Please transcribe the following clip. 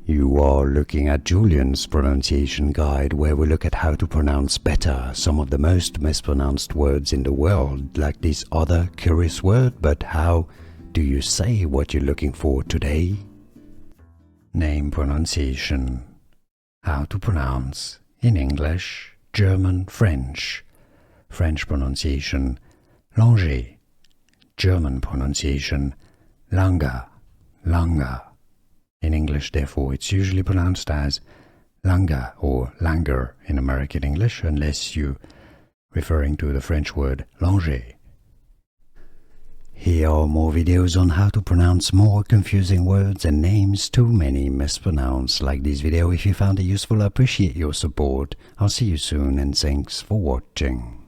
You are looking at Julian's pronunciation guide, where we look at how to pronounce better some of the most mispronounced words in the world, like this other curious word. But how do you say what you're looking for today? Name pronunciation. How to pronounce in English, German, French. French pronunciation, langer. German pronunciation, langer, langer. In English, therefore, it's usually pronounced as langer or langer in American English, unless you're referring to the French word langer. Here are more videos on how to pronounce more confusing words and names too many mispronounced. Like this video if you found it useful. I appreciate your support. I'll see you soon and thanks for watching.